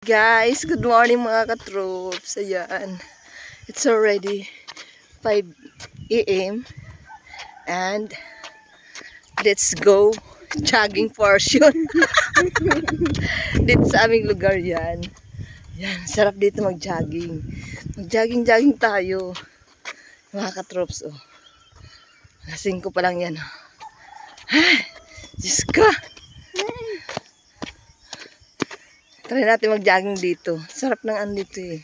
Guys, good morning mga katroops. Ayan. It's already 5 a.m. and let's go jogging portion. Dito sa aming lugar yan. Yan, sarap dito mag-jogging. Mag-jogging tayo. Mga katroops, oh. Lasing ko pa lang yan. Ay, Diyos ka. Try natin mag-jogging dito. Sarap ng andito eh.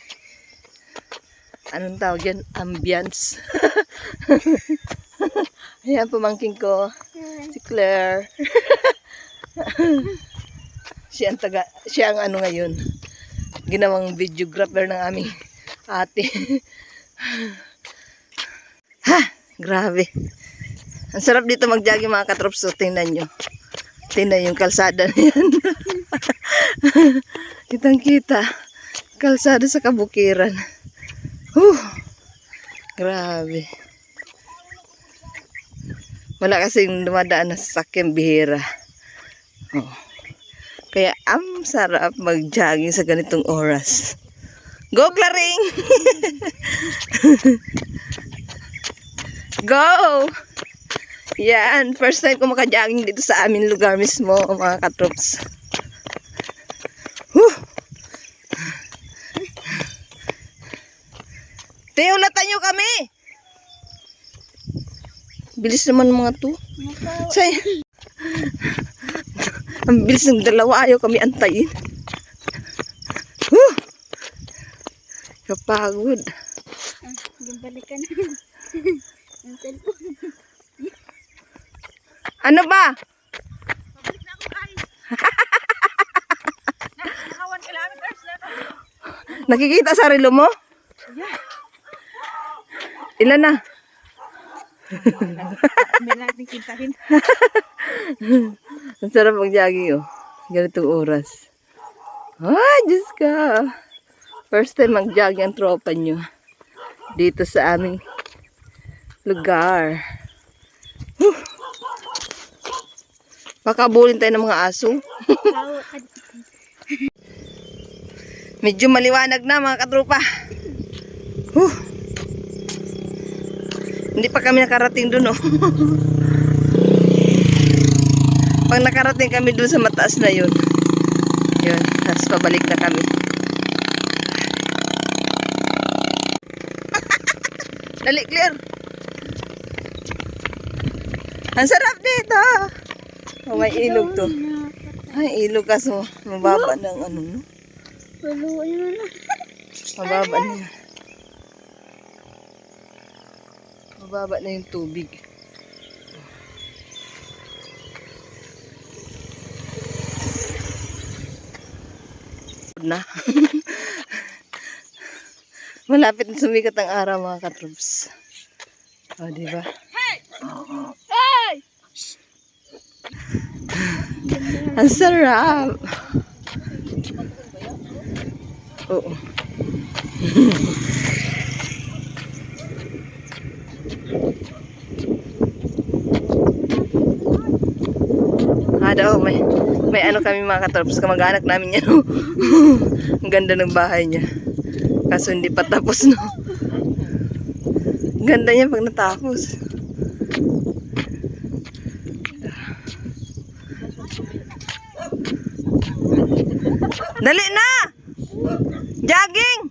Anong tawag yan? Ambience. Ayan, pamangking ko. Si Claire. Siya ang ano ngayon. Ginawang videographer ng aming ate. Ha! Grabe. Ang sarap dito mag-jogging mga katrops. So, tingnan nyo. Tingnan yung kalsada na yan. Kitang-kita. Kalsada sa kabukiran. Grabe. Wala kasing dumadaan na sasakyan bihira. Oh. Kaya sarap mag-jogging sa ganitong oras. Go, Claring! Go! Yan, first time ko maka-jogging dito sa amin lugar mismo, mga katrops. Ulatan nyo kami! Bilis naman mga to. Say, ang bilis ng dalawa, ayaw kami antayin. Kapagod. Balikan ang cellphone. Ano ba? Pabalik na ako guys. 1 kilometers na to. Nakikita sa relo mo? Yeah. Ilan na? May natin kintahin. Ang sarap mag-jogging oh. Ganitong oras. Ay, Diyos ka. First time mag-jogging ang tropa nyo. Dito sa aming lugar. Makabulin tayo ng mga aso. Medyo maliwanag na mga katropa. Hindi pa kami nakarating dun oh. Pag nakarating kami dun sa mataas na yun. Yun, tapos pabalik na kami. Dali, Claire. Ang sarap dito. Oh, may ilog to. Ay, ilog kaso mababa ng ano, no? Mababa na. Mababa na yung tubig. Na. Malapit na sumikat ang araw mga katroops. O, diba? Hey! Hey! Ang sarap. Oo. Daw, may ano kami mga katrops, kamag-anak namin yan. Ang ganda ng bahay niya. Kaso hindi pa tapos, no? Ganda niya pag natapos. Dali na! Jogging!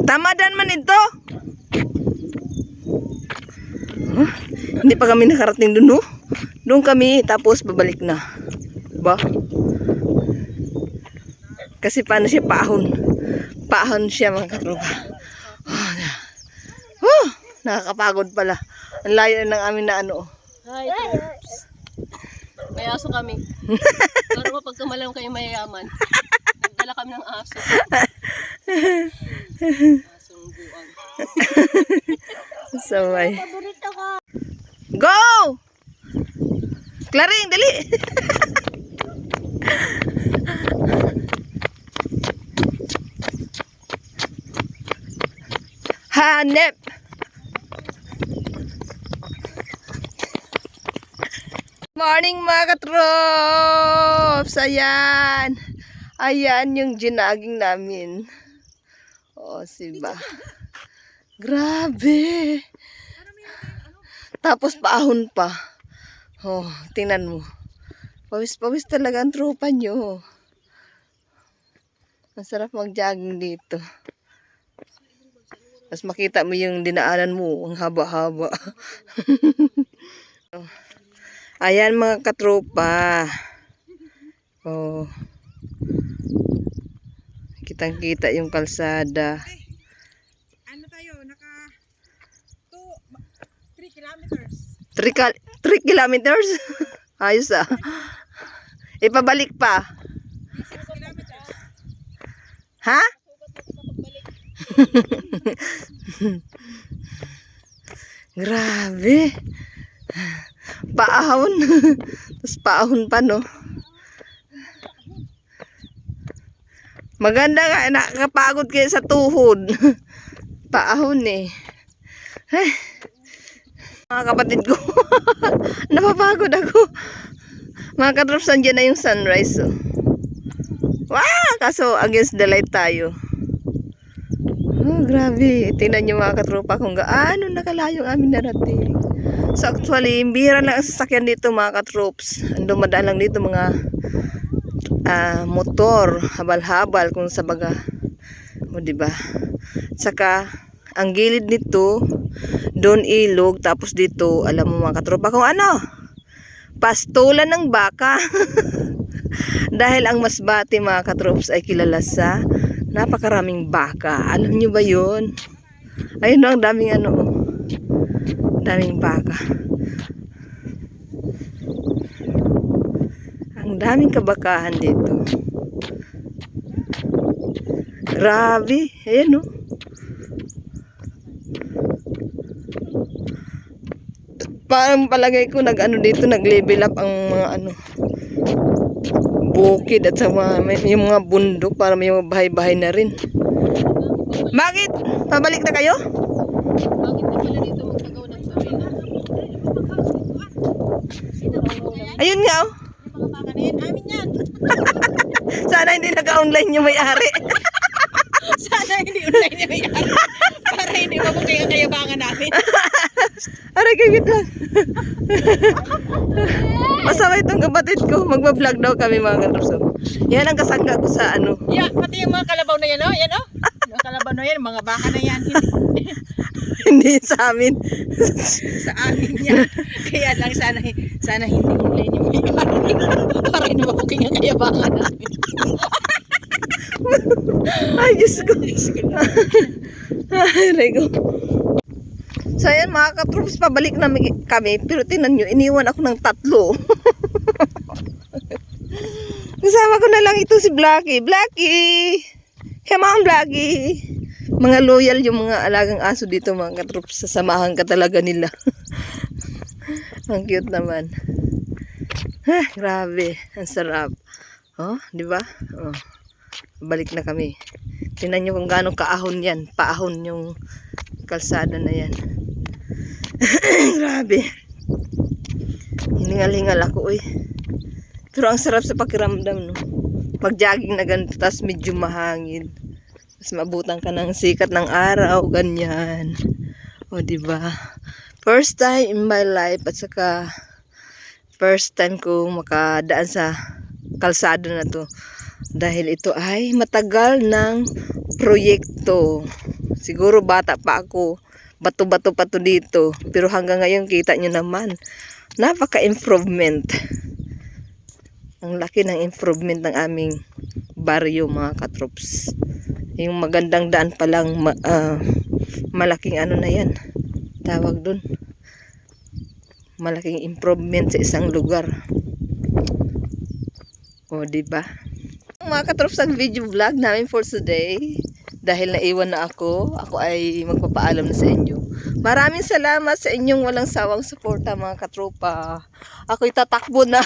Tamadan man ito. Hindi pa kami nakarating dun, no? Doon kami, tapos babalik na. Ba? Kasi paano siya paahon? Paahon siya mga katropa. Nakakapagod pala. Ang layo ng amin na ano. Hi, troops. May aso kami. Pero pag tumalang kayo mayayaman, nagdala kami ng aso. Asong buwan. Sabay. Paborito ko. Go! Claring, dali! Hanep! Morning mga katrops! Ayan. Ayan yung ginaging namin. O, siba. Grabe. Tapos paahon pa. Oh, tingnan mo. Pawis-pawis talaga ang tropa nyo. Ang sarap mag-jogging dito. Tapos makita mo yung dinaanan mo. Ang haba-haba. Ayan mga katropa. Oh. Kitang-kita yung kalsada. Ano tayo? 3 kilometers. 3 kilometers? Ayos ah. Ipabalik pa. 6 kilometers. Ha? Grabe. Paahon. Tapos paahon pa, no? Maganda nga. Nakakapagod kayo sa tuhod. Paahon eh. Ay. Mga kapatid ko. Napapagod ako. Mga katrops, nandiyan na yung sunrise. Oh. Wow! Kaso against the light tayo. Oh, grabe. Tingnan nyo mga katropa kung gaano nakalayo ang aming narating. So actually, bihira lang ang sasakyan dito mga katrops. Dumadaan lang dito mga motor, habal-habal kung sa baga. O diba? Saka, ang gilid nito, doon ilog, tapos dito, alam mo mga katropa kung ano? Pastulan ng baka. Dahil ang Masbate mga katrops ay kilala sa napakaraming baka. Alam nyo ba yun? Ayun ang daming daming baka. Ang daming kabakahan dito. Grabe. Ayan o. Parang palagay ko dito nag-level up ang mga bukid at sa yung mga bundok para may mga bahay-bahay na rin. Bakit? Pabalik na kayo? Bakit na pala dito magtagaw ng sarili? Ayun nga oh. Yung mga baka na yan, amin yan. Sana hindi naka-online yung may-ari. Sana hindi online niya may ari. Para hindi mabukay ang kayabangan namin. Aray, kagit lang. Masama itong kapatid ko. Magbablog daw kami mga katrops. Yan ang kasangga ko sa Yeah, pati yung mga kalabaw na yan, oh. Yan, oh. Yung kalabaw na yan, mga baka na yan. Hindi sa amin. Sa amin yan. Kaya lang sana hindi online yung may ari. Para hindi mabukay ang kayabangan namin. Ay, Diyos ko. Ay, Rego. So, ayan mga katrops, pabalik na kami. Pero tinan nyo, iniwan ako ng 3. Kasama ko na lang ito si Blackie. Blackie! Come on, Blackie! Mga loyal yung mga alagang aso dito mga katrops. Sasamahan ka talaga nila. Ang cute naman. Grabe. Ang sarap. Oh, di ba? Oh. Balik na kami. Tingnan nyo kung gaano kaahon yan. Paahon yung kalsada na yan. Grabe. Hiningal-hingal ako Pero ang sarap sa pakiramdam no. Mag-jogging na ganito tapos medyo mahangin. Tapos mabutan ka ng sikat ng araw, ganyan. O diba? First time in my life at saka first time ko makadaan sa kalsada na to. Dahil ito ay matagal ng proyekto. Siguro bata pa ako. Bato-bato pa to dito. Pero hanggang ngayon kita nyo naman. Napaka-improvement. Ang laki ng improvement ng aming baryo mga katrops. Yung magandang daan pa lang malaking na yan. Tawag dun. Malaking improvement sa isang lugar. O diba? Mga katrops, ang video vlog namin for today. Dahil naiwan na ako ay magpapaalam na sa inyo. Maraming salamat sa inyong walang sawang suporta mga katropa. Ako'y tatakbo na.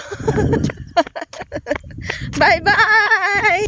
Bye-bye!